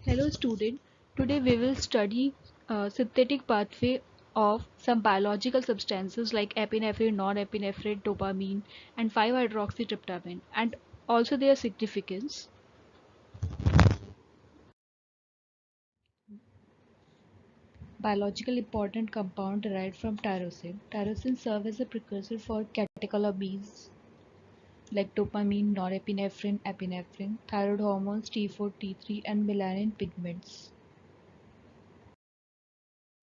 Hello student, today we will study synthetic pathway of some biological substances like epinephrine, norepinephrine, dopamine and 5-hydroxytryptamine and also their significance. Biological important compound derived from tyrosine. Tyrosine serve as a precursor for catecholamines like dopamine, norepinephrine, epinephrine, thyroid hormones T4, T3 and melanin pigments.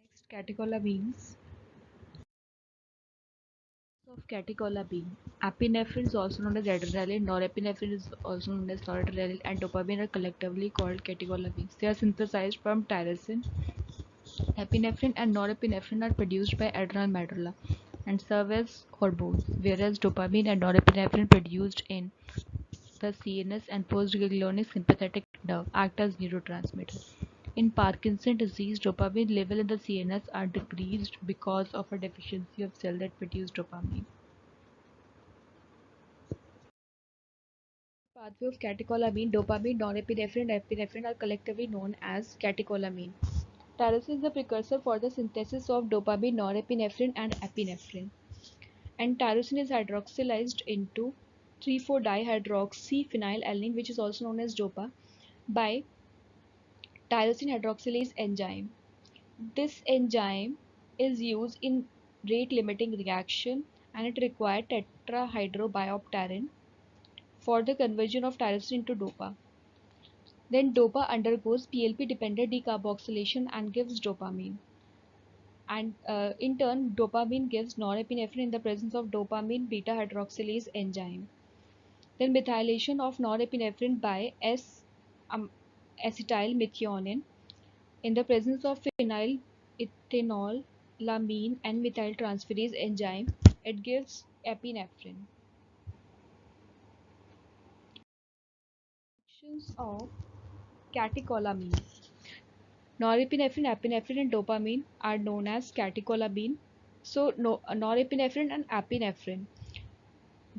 Next, catecholamines. Of catecholamine. Epinephrine is also known as adrenaline, norepinephrine is also known as noradrenaline, and dopamine are collectively called catecholamines. They are synthesized from tyrosine. Epinephrine and norepinephrine are produced by adrenal medulla and serve as hormones, whereas dopamine and norepinephrine produced in the CNS and postganglionic sympathetic nerve act as neurotransmitters. In Parkinson's disease, dopamine level in the CNS are decreased because of a deficiency of cell that produce dopamine. Pathway of catecholamine, dopamine, norepinephrine, and epinephrine are collectively known as catecholamine. Tyrosine is the precursor for the synthesis of dopamine, norepinephrine, and epinephrine. And tyrosine is hydroxylized into 3,4-dihydroxyphenylalanine, which is also known as DOPA, by tyrosine hydroxylase enzyme. This enzyme is used in rate limiting reaction and it requires tetrahydrobiopterin for the conversion of tyrosine into DOPA. Then DOPA undergoes PLP-dependent decarboxylation and gives dopamine. And in turn, dopamine gives norepinephrine in the presence of dopamine beta hydroxylase enzyme. Then methylation of norepinephrine by S-acetylmethionine in the presence of phenylethanol-lamine and methyltransferase enzyme. It gives epinephrine. Functions of catecholamine. Norepinephrine, epinephrine, and dopamine are known as catecholamine. So, norepinephrine and epinephrine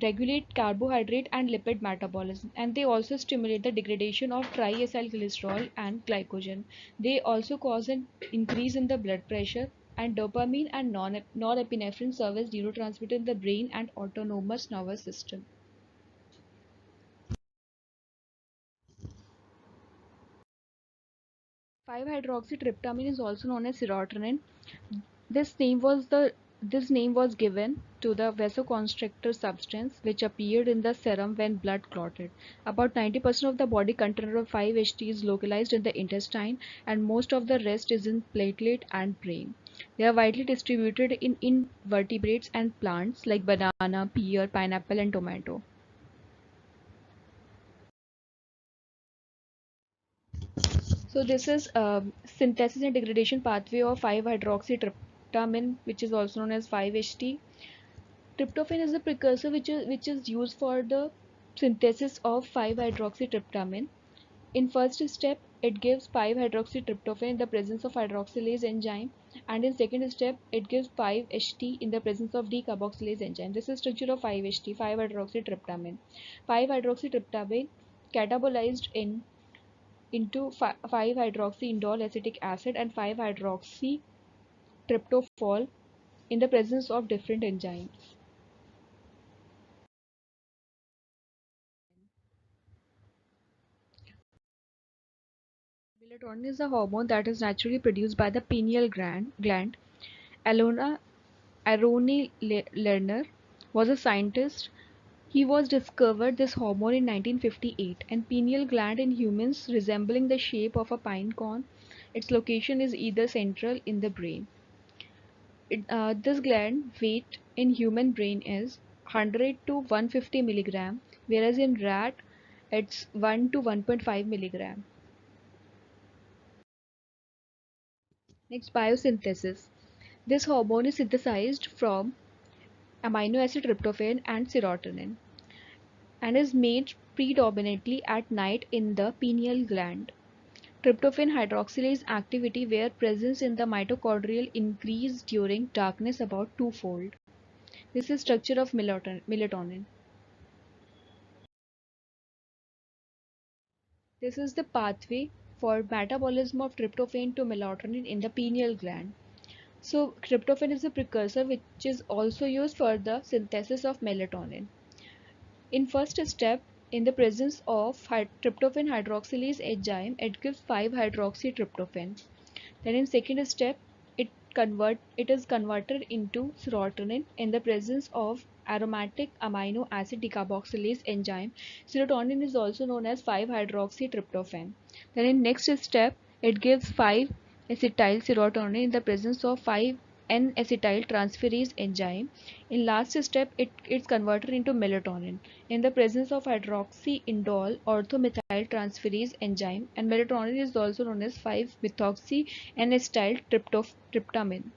regulate carbohydrate and lipid metabolism, and they also stimulate the degradation of triacylglycerol and glycogen. They also cause an increase in the blood pressure, and dopamine and norepinephrine serve as neurotransmitter in the brain and autonomous nervous system. 5-hydroxytryptamine is also known as serotonin. This name was the this name was given to the vasoconstrictor substance which appeared in the serum when blood clotted. About 90% of the body content of 5-HT is localized in the intestine and most of the rest is in platelet and brain. They are widely distributed in invertebrates and plants like banana, pear, pineapple and tomato. So this is synthesis and degradation pathway of 5-hydroxytryptamine, which is also known as 5-HT. Tryptophan is the precursor which is used for the synthesis of 5-hydroxytryptamine. In first step, it gives 5-hydroxytryptophan in the presence of hydroxylase enzyme, and in second step, it gives 5-HT in the presence of decarboxylase enzyme. This is structure of 5-HT, 5-hydroxytryptamine. 5-hydroxytryptamine catabolized into 5-hydroxyindole acetic acid and 5-hydroxytryptophol in the presence of different enzymes. Melatonin is a hormone that is naturally produced by the pineal gland. Alona Aroni Lerner was a scientist. He was discovered this hormone in 1958 and pineal gland in humans resembling the shape of a pine cone. Its location is either central in the brain. This gland weight in human brain is 100 to 150 milligram, whereas in rat it's 1 to 1.5 milligram. Next, biosynthesis. This hormone is synthesized from amino acid tryptophan and serotonin and is made predominantly at night in the pineal gland. Tryptophan hydroxylase activity where presence in the mitochondrial increase during darkness about twofold. This is structure of melatonin. This is the pathway for metabolism of tryptophan to melatonin in the pineal gland. So tryptophan is a precursor which is also used for the synthesis of melatonin. In first step, in the presence of tryptophan hydroxylase enzyme, it gives 5-hydroxytryptophan. Then in second step, it is converted into serotonin in the presence of aromatic amino acid decarboxylase enzyme. Serotonin is also known as 5-hydroxytryptophan. Then in next step, it gives 5-acetyl serotonin in the presence of 5-N-acetyl transferase enzyme. In last step, it's converted into melatonin in the presence of hydroxyindole orthomethyl transferase enzyme, and melatonin is also known as 5-methoxy N-acetyl tryptamine.